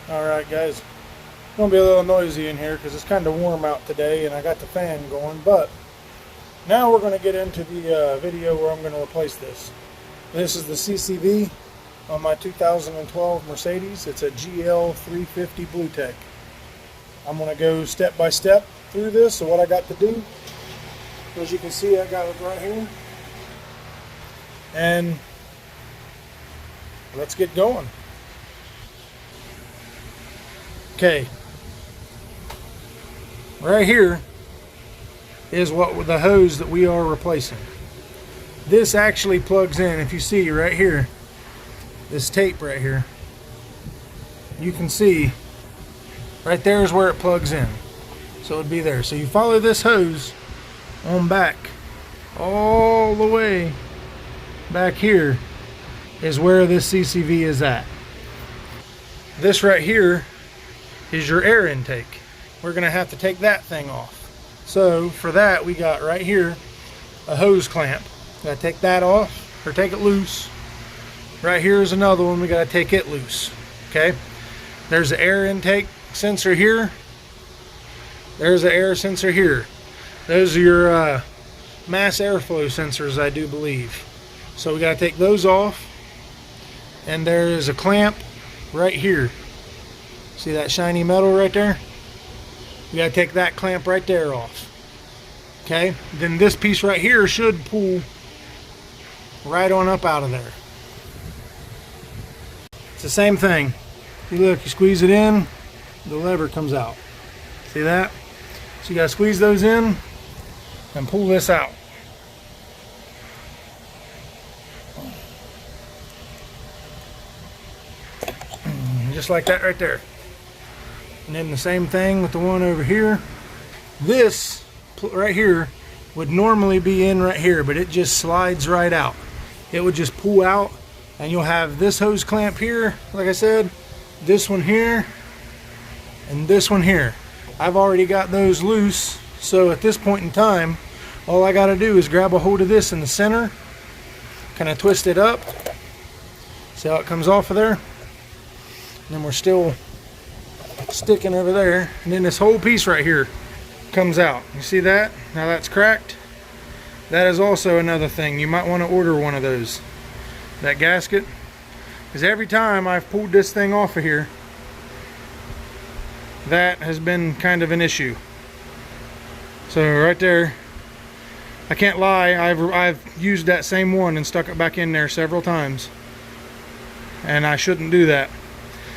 Alright guys, it's going to be a little noisy in here because it's kind of warm out today and I got the fan going, but now we're going to get into the video where I'm going to replace this. This is the CCV on my 2012 Mercedes. It's a GL 350 bluetec. I'm going to go step by step through this. So what I got to do, as you can see, I got it right here. And let's get going. Okay, right here is the hose that we are replacing. This actually plugs in. If you see right here, this tape right here, you can see right there is where it plugs in. So it would be there. So you follow this hose on back all the way back here is where this CCV is at. This right here is your air intake. We're gonna have to take that thing off. So for that, we got right here a hose clamp. Gotta take that off or take it loose. Right here is another one. We gotta take it loose. Okay. There's the air intake sensor here. There's the air sensor here. Those are your mass airflow sensors, I do believe. So we gotta take those off. And there is a clamp right here. See that shiny metal right there? We gotta take that clamp right there off. Okay, then this piece right here should pull right on up out of there. It's the same thing. You look, you squeeze it in, the lever comes out. See that? So you gotta squeeze those in and pull this out. Just like that right there. And then the same thing with the one over here. This right here would normally be in right here, but it just slides right out. It would just pull out, and you'll have this hose clamp here, like I said, this one here, and this one here. I've already got those loose, so at this point in time, all I gotta do is grab a hold of this in the center, kind of twist it up, see how it comes off of there, and then we're still sticking over there, and then this whole piece right here comes out. You see that? Now that's cracked. That is also another thing. You might want to order one of those, that gasket, because every time I've pulled this thing off of here, that has been kind of an issue. So right there, I can't lie, I've used that same one and stuck it back in there several times, and I shouldn't do that.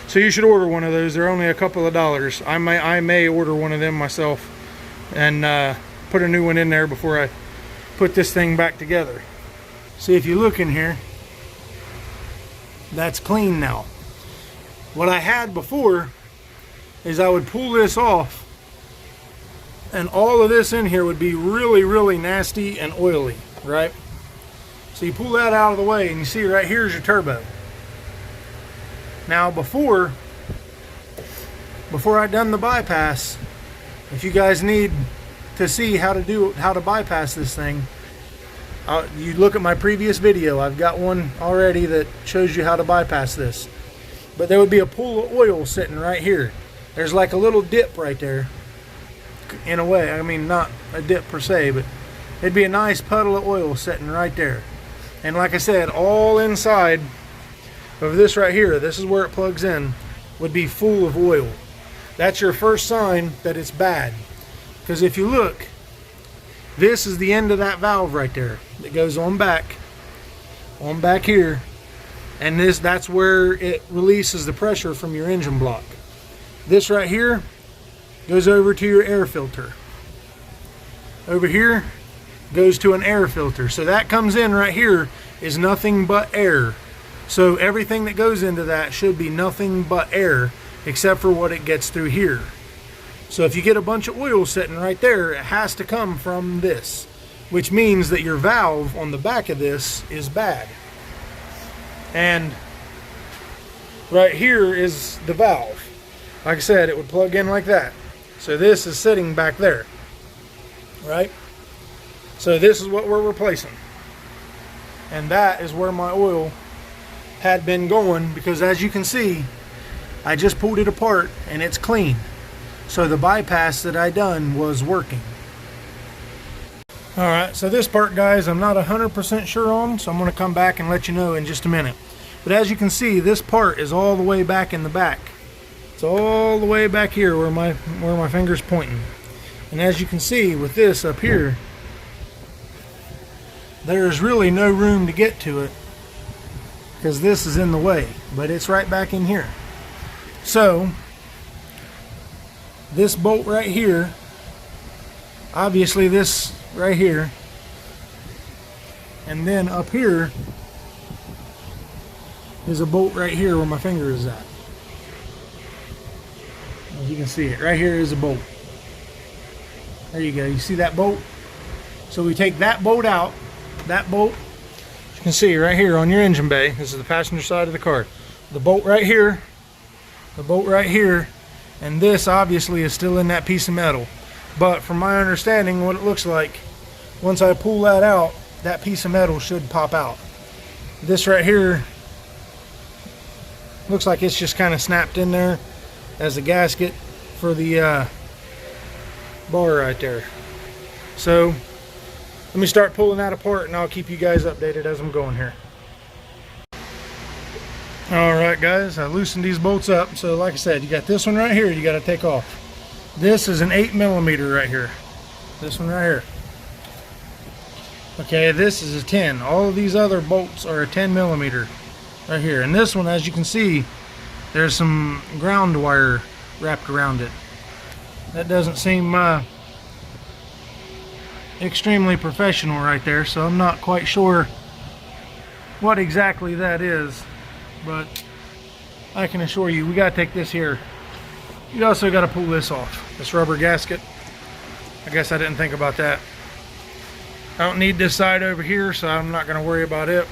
So you should order one of those. They're only a couple of dollars. I may order one of them myself and put a new one in there before I put this thing back together. See, if you look in here, that's clean now. What I had before is I would pull this off and all of this in here would be really, really nasty and oily, right? So you pull that out of the way and you see right here's your turbo. Now before I done the bypass, if you guys need to see how to bypass this thing, you look at my previous video. I've got one already that shows you how to bypass this. But there would be a pool of oil sitting right here. There's like a little dip right there, in a way. I mean, not a dip per se, but it'd be a nice puddle of oil sitting right there. And like I said, all inside of this right here, this is where it plugs in, would be full of oil. That's your first sign that it's bad. Because if you look, this is the end of that valve right there that goes on back here, and that's where it releases the pressure from your engine block. This right here goes over to your air filter. Over here goes to an air filter. So that comes in right here is nothing but air. So everything that goes into that should be nothing but air, except for what it gets through here. So if you get a bunch of oil sitting right there, it has to come from this, which means that your valve on the back of this is bad. And right here is the valve. Like I said, it would plug in like that. So this is sitting back there, right? So this is what we're replacing. And that is where my oil had been going, because as you can see, I just pulled it apart and it's clean. So the bypass that I done was working. Alright, so this part, guys, I'm not 100% sure on, so I'm going to come back and let you know in just a minute. But as you can see, this part is all the way back in the back. It's all the way back here where my finger's pointing. And as you can see with this up here, there's really no room to get to it because this is in the way, but it's right back in here. So this bolt right here, obviously this right here, and then up here is a bolt right here where my finger is at. As you can see it, right here is a bolt. There you go, you see that bolt? So we take that bolt out, that bolt, you can see right here on your engine bay, this is the passenger side of the car. The bolt right here, the bolt right here, and this obviously is still in that piece of metal. But from my understanding, what it looks like, once I pull that out, that piece of metal should pop out. This right here looks like it's just kind of snapped in there as a gasket for the bar right there. So let me start pulling that apart and I'll keep you guys updated as I'm going here. Alright guys, I loosened these bolts up. So like I said, you got this one right here you got to take off. This is an 8mm right here. This one right here. Okay, this is a 10. All of these other bolts are a 10mm right here. And this one, as you can see, there's some ground wire wrapped around it. That doesn't seem extremely professional right there, so I'm not quite sure what exactly that is, but I can assure you we got to take this here. You also got to pull this off, this rubber gasket. I guess I didn't think about that. I don't need this side over here, so I'm not going to worry about it.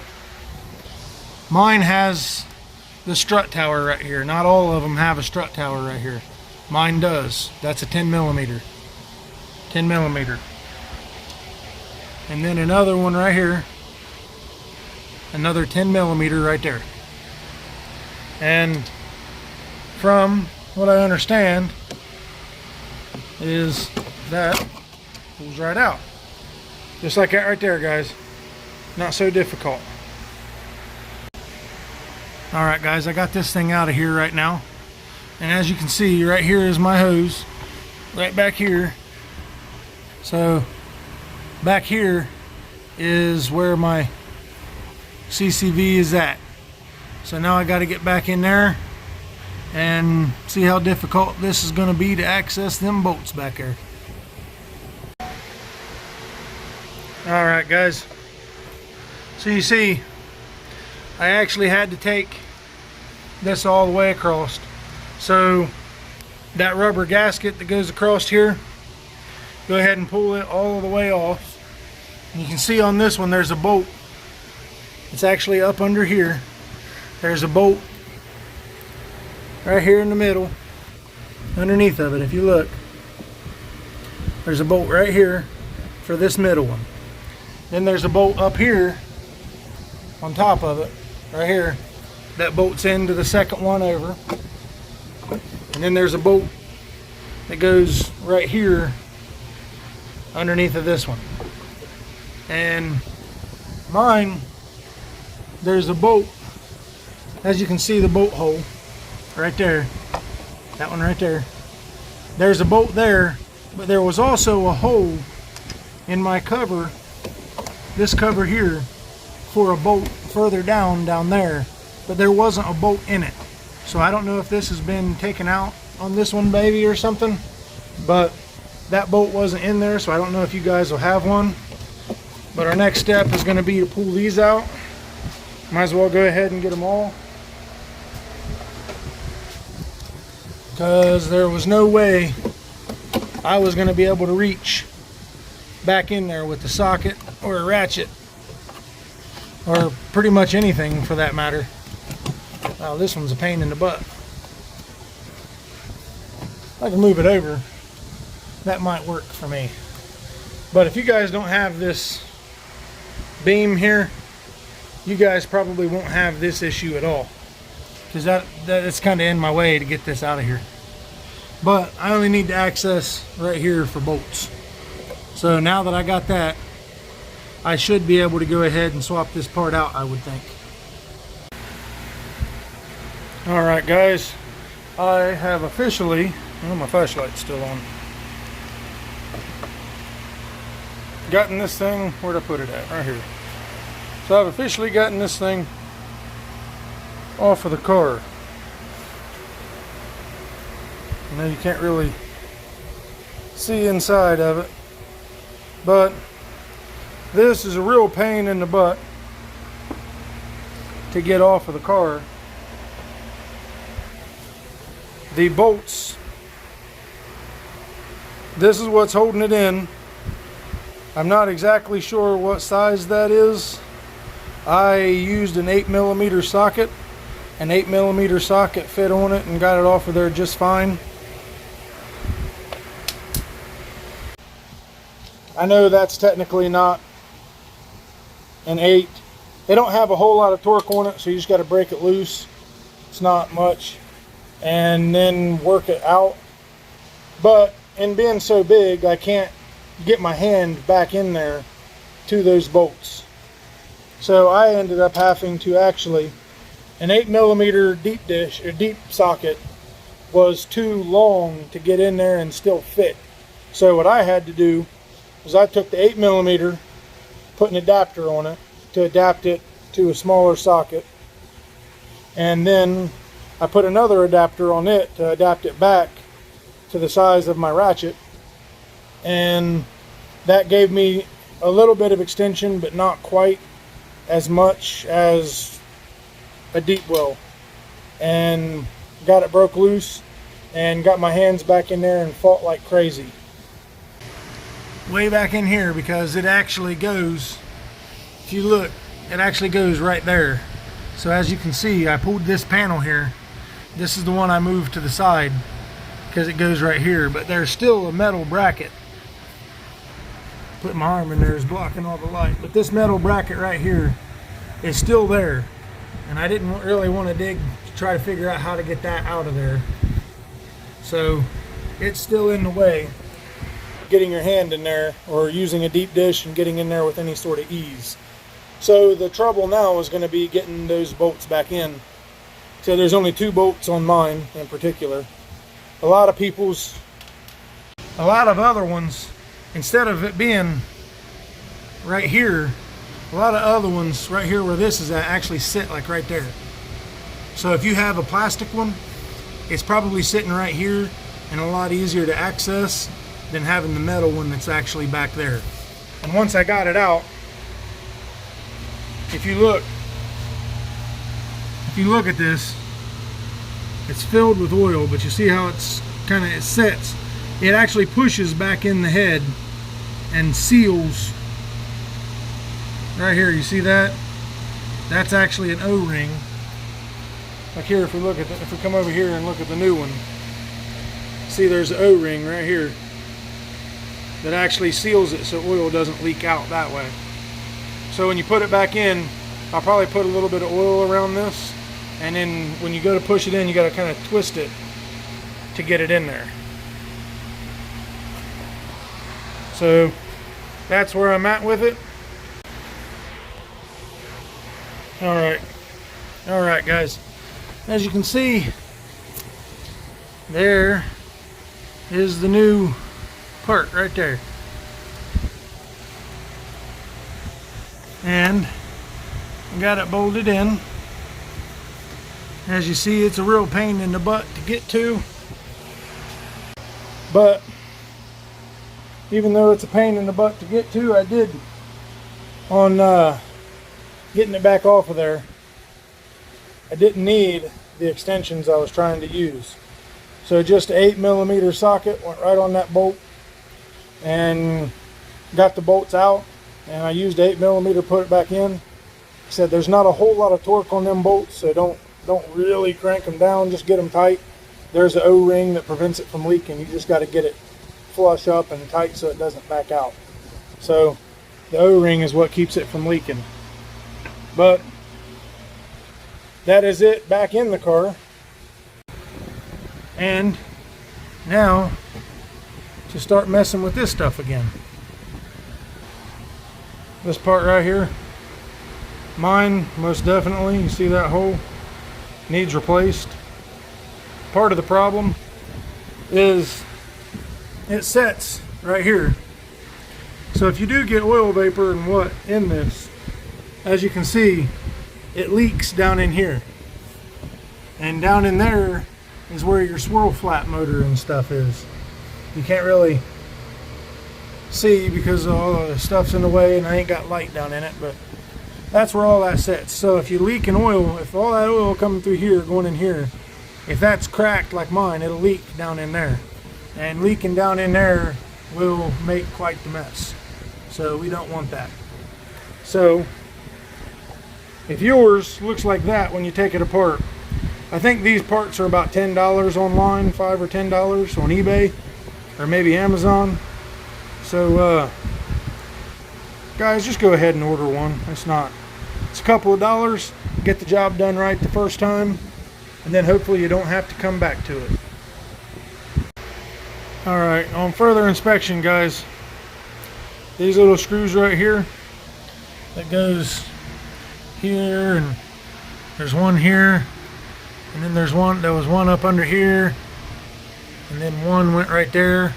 Mine has the strut tower right here. Not all of them have a strut tower right here. Mine does. That's a 10mm. 10mm. And then another one right here. Another 10mm right there. And from what I understand is that pulls right out. Just like that right there, guys. Not so difficult. Alright guys, I got this thing out of here right now. And as you can see, right here is my hose. Right back here. So, back here is where my CCV is at. So now I got to get back in there and see how difficult this is going to be to access them bolts back there. Alright guys, so you see I actually had to take this all the way across. So that rubber gasket that goes across here, go ahead and pull it all the way off. And you can see on this one there's a bolt. It's actually up under here. There's a bolt right here in the middle, underneath of it. If you look, there's a bolt right here for this middle one. Then there's a bolt up here on top of it, right here, that bolts into the second one over. And then there's a bolt that goes right here underneath of this one. And mine, there's a bolt, as you can see the bolt hole right there, that one right there. There's a bolt there, but there was also a hole in my cover, this cover here, for a bolt further down there, but there wasn't a bolt in it. So I don't know if this has been taken out on this one baby or something, but that bolt wasn't in there, so I don't know if you guys will have one. But our next step is going to be to pull these out. Might as well go ahead and get them all, because there was no way I was going to be able to reach back in there with the socket or a ratchet or pretty much anything for that matter. Wow, this one's a pain in the butt. I can move it over. That might work for me. But if you guys don't have this beam here, you guys probably won't have this issue at all. because that's kind of in my way to get this out of here. But I only need to access right here for bolts. So now that I got that, I should be able to go ahead and swap this part out, I would think. Alright guys, I have officially, oh, my flashlight's still on, gotten this thing, where'd I put it at? Right here. So I've officially gotten this thing off of the car. Now you can't really see inside of it, but this is a real pain in the butt to get off of the car. The bolts, this is what's holding it in. I'm not exactly sure what size that is. I used an 8mm socket. An 8mm socket fit on it and got it off of there just fine. I know that's technically not an 8. They don't have a whole lot of torque on it, so you just got to break it loose. It's not much. And then work it out. But in being so big, I can't get my hand back in there to those bolts. So I ended up having to actually, an 8mm deep dish or deep socket was too long to get in there and still fit. So what I had to do was I took the 8mm, put an adapter on it to adapt it to a smaller socket, and then I put another adapter on it to adapt it back to the size of my ratchet, and that gave me a little bit of extension, but not quite as much as a deep well, and got it broke loose and got my hands back in there and fought like crazy. Way back in here, because it actually goes, if you look, it actually goes right there. So as you can see, I pulled this panel here. This is the one I moved to the side because it goes right here, but there's still a metal bracket. Putting my arm in there is blocking all the light, but this metal bracket right here is still there, and I didn't really want to dig to try to figure out how to get that out of there. So it's still in the way getting your hand in there or using a deep dish and getting in there with any sort of ease. So the trouble now is going to be getting those bolts back in. So there's only 2 bolts on mine in particular. A lot of other ones, instead of it being right here, a lot of other ones right here where this is at actually sit like right there. So if you have a plastic one, it's probably sitting right here and a lot easier to access than having the metal one that's actually back there. And once I got it out, if you look at this, it's filled with oil, but you see how it's it sets. It actually pushes back in the head and seals right here. You see that? That's actually an O-ring. Like here, if we come over here and look at the new one, see there's an O-ring right here that actually seals it so oil doesn't leak out that way. So when you put it back in, I'll probably put a little bit of oil around this, and then when you go to push it in, you got to kind of twist it to get it in there. So that's where I'm at with it. Alright guys, as you can see, there is the new part right there. And I got it bolted in. As you see, it's a real pain in the butt to get to, but even though it's a pain in the butt to get to, I did on getting it back off of there. I didn't need the extensions I was trying to use, so just an 8mm socket went right on that bolt and got the bolts out, and I used 8mm to put it back in. Like I said, there's not a whole lot of torque on them bolts, so don't really crank them down, just get them tight. There's an O-ring that prevents it from leaking. You just got to get it flush up and tight so it doesn't back out. So the O-ring is what keeps it from leaking. But that is it back in the car. And now to start messing with this stuff again. This part right here, mine most definitely, you see that hole, needs replaced. Part of the problem is it sets right here. So if you do get oil vapor and what in this, as you can see, it leaks down in here. And down in there is where your swirl flat motor and stuff is. You can't really see because all the stuff's in the way and I ain't got light down in it, but that's where all that sits. So if you leak in oil, if all that oil coming through here, going in here, if that's cracked like mine, it'll leak down in there. And leaking down in there will make quite the mess. So we don't want that. So if yours looks like that when you take it apart, I think these parts are about $10 online, $5 or $10 on eBay or maybe Amazon. So guys, just go ahead and order one. It's a couple of dollars, get the job done right the first time, and then hopefully you don't have to come back to it. Alright, on further inspection, guys, these little screws right here that goes here, and there's one here, and then there was one up under here, and then one went right there.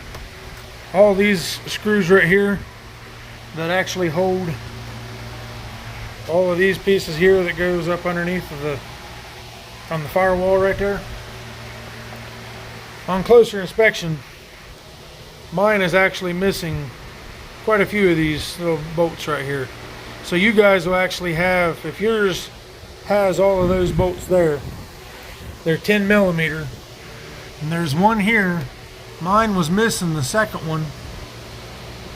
All these screws right here that actually hold all of these pieces here that goes up underneath of on the firewall right there. On closer inspection, mine is actually missing quite a few of these little bolts right here. So you guys will actually have, if yours has all of those bolts there, they're 10 millimeter, and there's one here. Mine was missing the second one.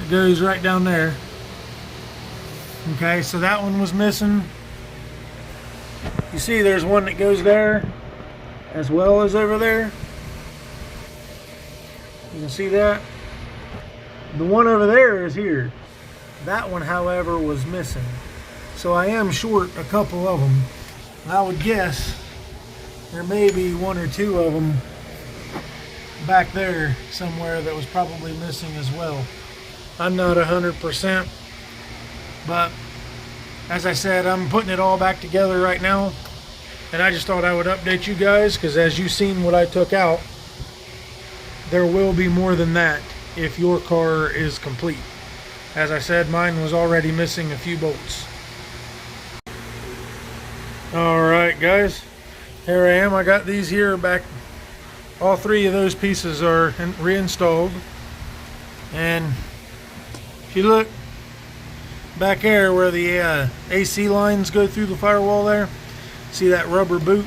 It goes right down there. Okay, so that one was missing. You see there's one that goes there as well as over there. You can see that. The one over there is here. That one, however, was missing. So I am short a couple of them. I would guess there may be one or two of them back there somewhere that was probably missing as well. I'm not 100%, but as I said, I'm putting it all back together right now, and I just thought I would update you guys, because as you've seen what I took out, there will be more than that if your car is complete. As I said, mine was already missing a few bolts. Alright guys, here I am. I got these here back. All three of those pieces are reinstalled, and if you look back there where the AC lines go through the firewall there, see that rubber boot?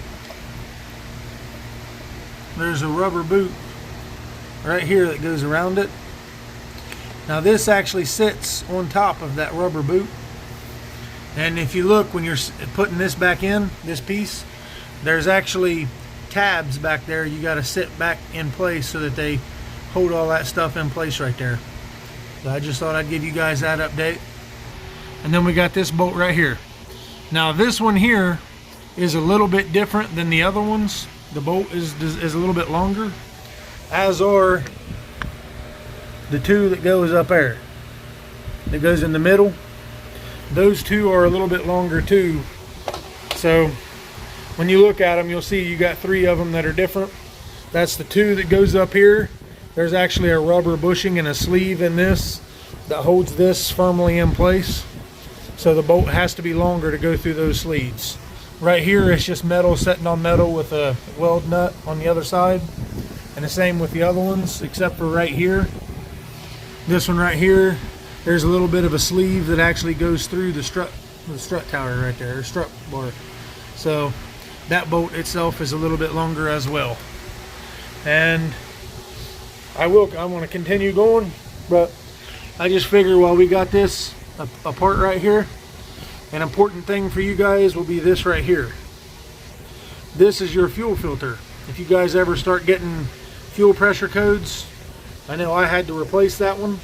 There's a rubber boot right here that goes around it. Now this actually sits on top of that rubber boot, and if you look when you're putting this back in, this piece, there's actually tabs back there you got to sit back in place so that they hold all that stuff in place right there. So I just thought I'd give you guys that update. And then we got this bolt right here. Now this one here is a little bit different than the other ones. The bolt is a little bit longer, as are the two that goes up there, that goes in the middle. Those two are a little bit longer too. So when you look at them, you'll see you got three of them that are different. That's the two that goes up here. There's actually a rubber bushing and a sleeve in this that holds this firmly in place. So the bolt has to be longer to go through those sleeves. Right here, it's just metal sitting on metal with a weld nut on the other side. And the same with the other ones, except for right here. This one right here, there's a little bit of a sleeve that actually goes through the strut tower right there, or strut bar. So that bolt itself is a little bit longer as well. And I want to continue going, but I just figure while we got this apart right here, an important thing for you guys will be this right here. This is your fuel filter. If you guys ever start getting fuel pressure codes, I know I had to replace that one.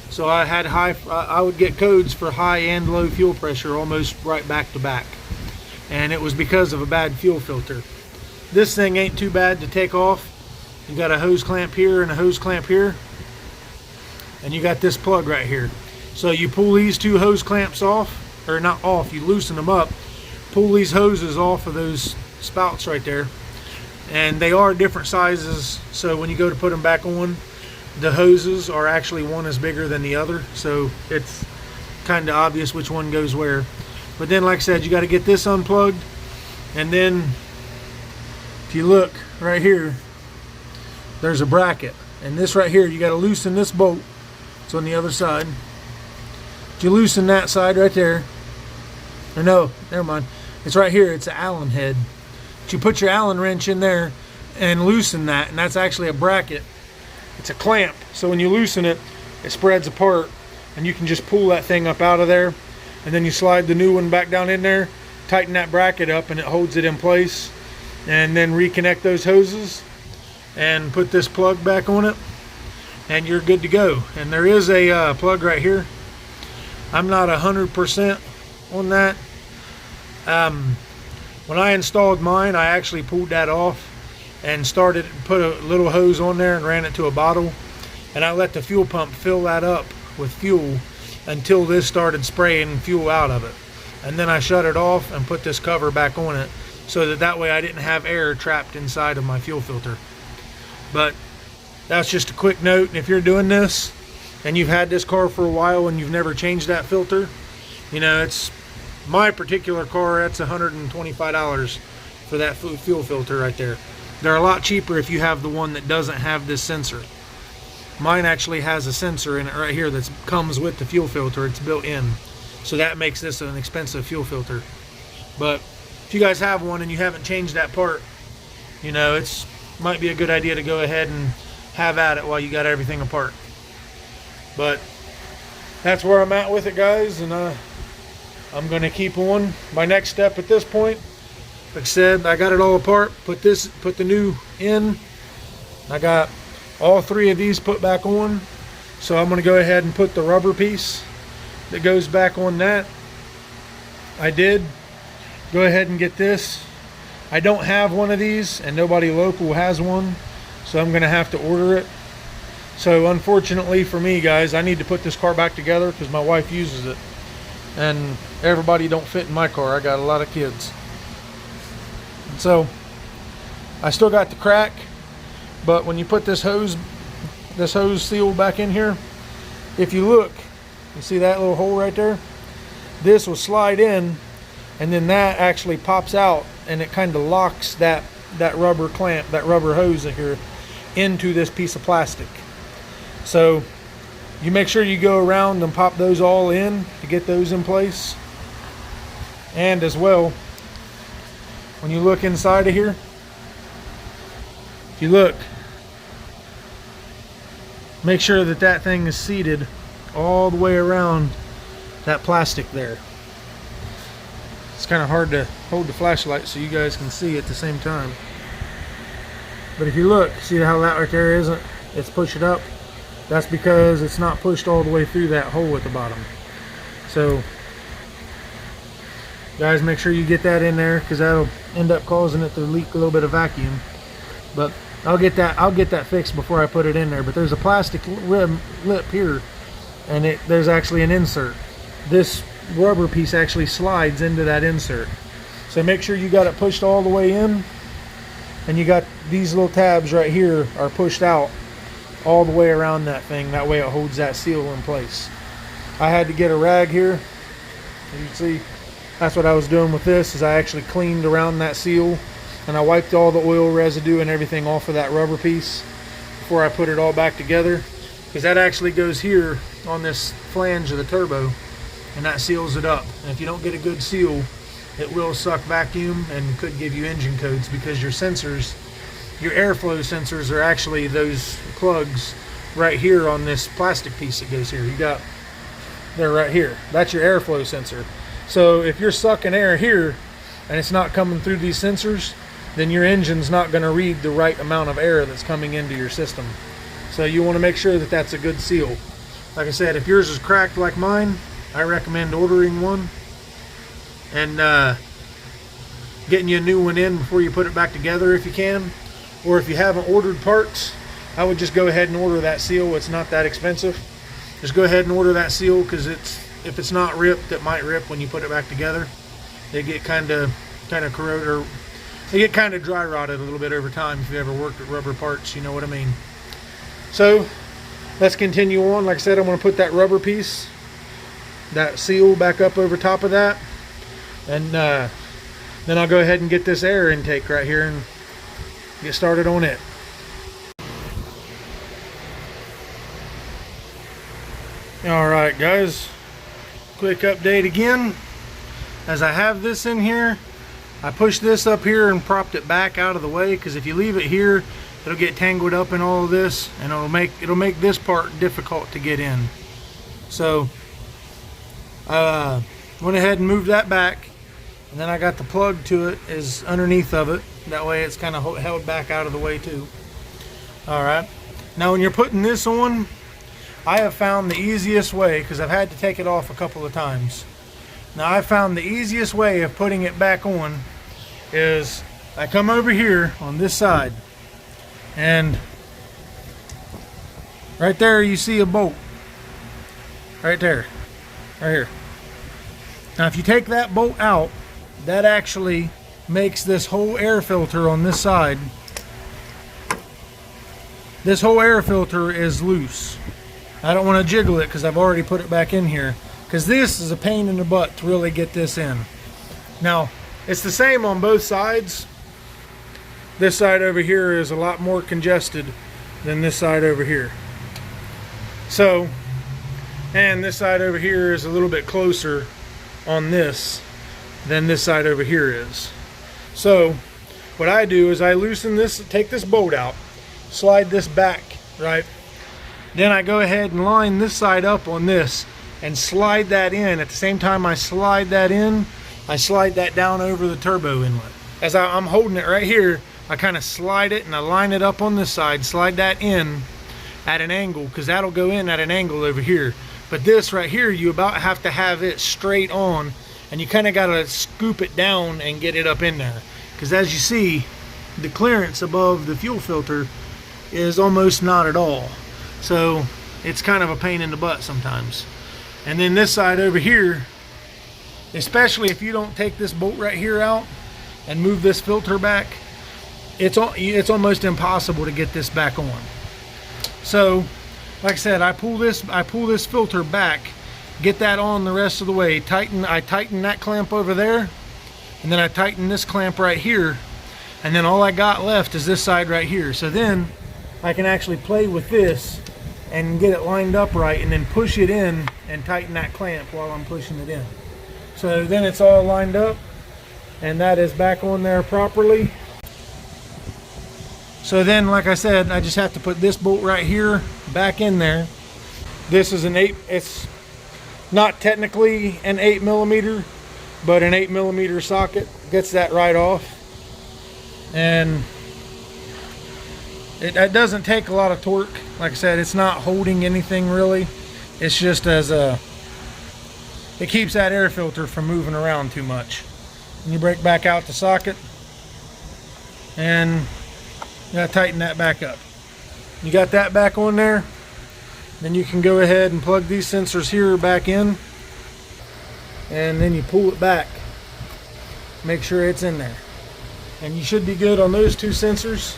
So I would get codes for high and low fuel pressure almost right back to back. and it was because of a bad fuel filter. This thing ain't too bad to take off. You got a hose clamp here and a hose clamp here, and you got this plug right here. So you pull these two hose clamps off, or not off, you loosen them up, pull these hoses off of those spouts right there, and they are different sizes, so when you go to put them back on, the hoses are actually, one is bigger than the other, so it's kind of obvious which one goes where. But then, like I said, you got to get this unplugged, and then if you look right here, there's a bracket, and this right here, you got to loosen this bolt. It's on the other side. If you loosen that side right there, or no, never mind, it's right here, it's an Allen head. But you put your Allen wrench in there and loosen that, and that's actually a bracket. It's a clamp, so when you loosen it, it spreads apart, and you can just pull that thing up out of there, and then you slide the new one back down in there, tighten that bracket up, and it holds it in place, and then reconnect those hoses and put this plug back on it, and you're good to go. And there is a plug right here. I'm not 100% on that. When I installed mine, I actually pulled that off and put a little hose on there and ran it to a bottle, and I let the fuel pump fill that up with fuel until this started spraying fuel out of it, and then I shut it off and put this cover back on it, so that way I didn't have air trapped inside of my fuel filter. But that's just a quick note. If you're doing this and you've had this car for a while and you've never changed that filter, you know, it's my particular car, that's $125 for that fuel filter right there. They're a lot cheaper if you have the one that doesn't have this sensor. Mine actually has a sensor in it right here that comes with the fuel filter. It's built in, so that makes this an expensive fuel filter. But if you guys have one and you haven't changed that part, you know, it's might be a good idea to go ahead and have at it while you got everything apart. But that's where I'm at with it, guys, and I'm gonna keep on. My next step at this point, like I said, I got it all apart, put the new in. I got all three of these put back on, so I'm gonna go ahead and put the rubber piece that goes back on that. I did go ahead and get this. I don't have one of these, and nobody local has one, so I'm gonna have to order it. So unfortunately for me, guys, I need to put this car back together because my wife uses it, and everybody don't fit in my car. I got a lot of kids. So I still got the crack, but when you put this hose seal back in here, if you look, you see that little hole right there? This will slide in, and then that actually pops out, and it kind of locks that rubber clamp, that rubber hose here, into this piece of plastic. So you make sure you go around and pop those all in to get those in place. And as well, when you look inside of here, if you look, make sure that that thing is seated all the way around that plastic there. It's kind of hard to hold the flashlight so you guys can see at the same time. But if you look, see how that right there isn't? It's pushed up. That's because it's not pushed all the way through that hole at the bottom. So guys, make sure you get that in there, because that'll end up causing it to leak a little bit of vacuum. But I'll get that fixed before I put it in there. But there's a plastic lip here, and there's actually an insert. This rubber piece actually slides into that insert. So make sure you got it pushed all the way in, and you got these little tabs right here are pushed out all the way around that thing. That way it holds that seal in place. I had to get a rag here. You can see that's what I was doing with this, is I actually cleaned around that seal, and I wiped all the oil residue and everything off of that rubber piece before I put it all back together, because that actually goes here on this flange of the turbo, and that seals it up. And if you don't get a good seal, it will suck vacuum and could give you engine codes, because your sensors, your airflow sensors, are actually those plugs right here on this plastic piece that goes here. They're right here. That's your airflow sensor. So if you're sucking air here and it's not coming through these sensors, then your engine's not going to read the right amount of air that's coming into your system. So you want to make sure that that's a good seal. Like I said, if yours is cracked like mine, I recommend ordering one. And getting you a new one in before you put it back together if you can. Or if you haven't ordered parts, I would just go ahead and order that seal. It's not that expensive. Just go ahead and order that seal, because if it's not ripped, it might rip when you put it back together. They get kind of corroded, or they get kind of dry rotted a little bit over time. If you ever worked with rubber parts, you know what I mean. So let's continue on. Like I said, I'm going to put that rubber piece, that seal, back up over top of that, and then I'll go ahead and get this air intake right here and get started on it. Alright guys, quick update again. As I have this in here, I pushed this up here and propped it back out of the way, because if you leave it here, it'll get tangled up in all of this, and it'll make this part difficult to get in. So went ahead and moved that back, and then I got the plug to it is underneath of it. That way it's kind of held back out of the way too. Alright, now when you're putting this on, I have found the easiest way, because I've had to take it off a couple of times. Now I found the easiest way of putting it back on is I come over here on this side, and right there you see a bolt. Right there. Right here. Now if you take that bolt out, that actually makes this whole air filter on this side. This whole air filter is loose. I don't want to jiggle it because I've already put it back in here, because this is a pain in the butt to really get this in. Now it's the same on both sides. This side over here is a lot more congested than this side over here. So, and this side over here is a little bit closer on this than this side over here is. So what I do is I loosen this, take this bolt out, slide this back, right? Then I go ahead and line this side up on this and slide that in. At the same time I slide that in, I slide that down over the turbo inlet. As I'm holding it right here, I kind of slide it and I line it up on this side, slide that in at an angle, because that'll go in at an angle over here. But this right here, you about have to have it straight on, and you kind of got to scoop it down and get it up in there. Because as you see, the clearance above the fuel filter is almost not at all. So it's kind of a pain in the butt sometimes. And then this side over here, especially if you don't take this bolt right here out and move this filter back, it's almost impossible to get this back on. So like I said, I pull this filter back, get that on the rest of the way, I tighten that clamp over there, and then I tighten this clamp right here, and then all I got left is this side right here. So then I can actually play with this and get it lined up right, and then push it in and tighten that clamp while I'm pushing it in. So then it's all lined up, and that is back on there properly. So then, like I said, I just have to put this bolt right here back in there. This is it's not technically an 8mm, but an 8mm socket gets that right off. And it doesn't take a lot of torque. Like I said, it's not holding anything really. It's just it keeps that air filter from moving around too much. And you break back out the socket, and you gotta tighten that back up. You got that back on there, then you can go ahead and plug these sensors here back in, and then you pull it back, make sure it's in there, and you should be good on those two sensors.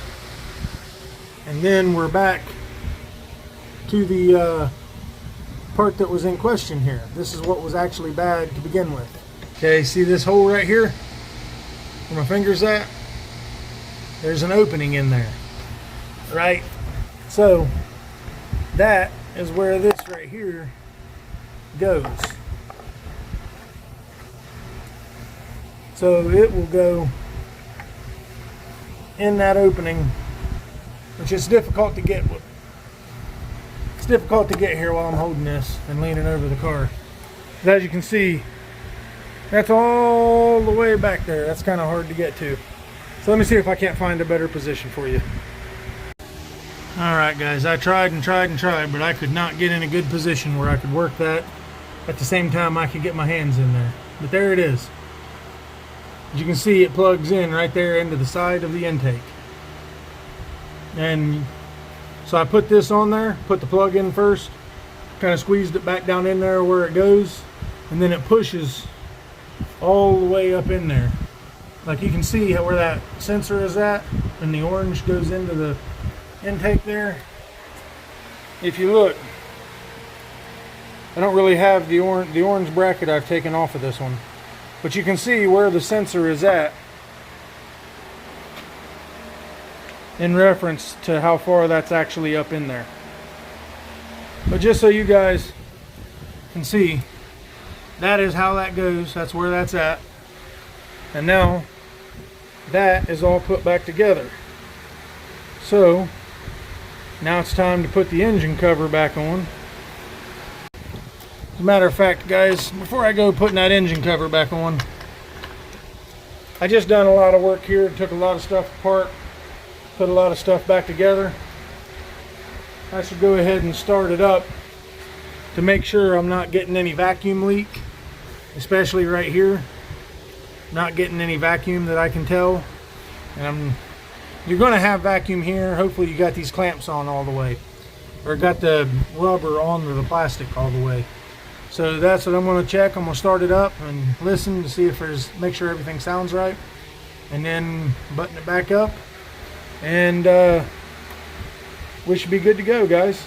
And then we're back to the part that was in question here. This is what was actually bad to begin with. Okay, see this hole right here where my finger's at? There's an opening in there, right? So that is where this right here goes. So it will go in that opening, which is difficult to get with. It's difficult to get here while I'm holding this and leaning over the car. But as you can see, that's all the way back there. That's kind of hard to get to. So let me see if I can't find a better position for you. Alright guys, I tried and tried and tried, but I could not get in a good position where I could work that at the same time I could get my hands in there. But there it is. As you can see, it plugs in right there into the side of the intake. And so I put this on there, put the plug in first, kind of squeezed it back down in there where it goes, and then it pushes all the way up in there. Like you can see where that sensor is at, and the orange goes into the intake there. If you look, I don't really have the orange bracket. I've taken off of this one, but you can see where the sensor is at in reference to how far that's actually up in there. But just so you guys can see, that is how that goes. That's where that's at. And now that is all put back together. So now it's time to put the engine cover back on. As a matter of fact, guys, before I go putting that engine cover back on, I just done a lot of work here, took a lot of stuff apart, put a lot of stuff back together. I should go ahead and start it up to make sure I'm not getting any vacuum leak, especially right here. Not getting any vacuum that I can tell. And you're going to have vacuum here. Hopefully you got these clamps on all the way, or got the rubber on the plastic all the way. So that's what I'm going to check. I'm going to start it up and listen to see if make sure everything sounds right, and then button it back up, and we should be good to go, guys.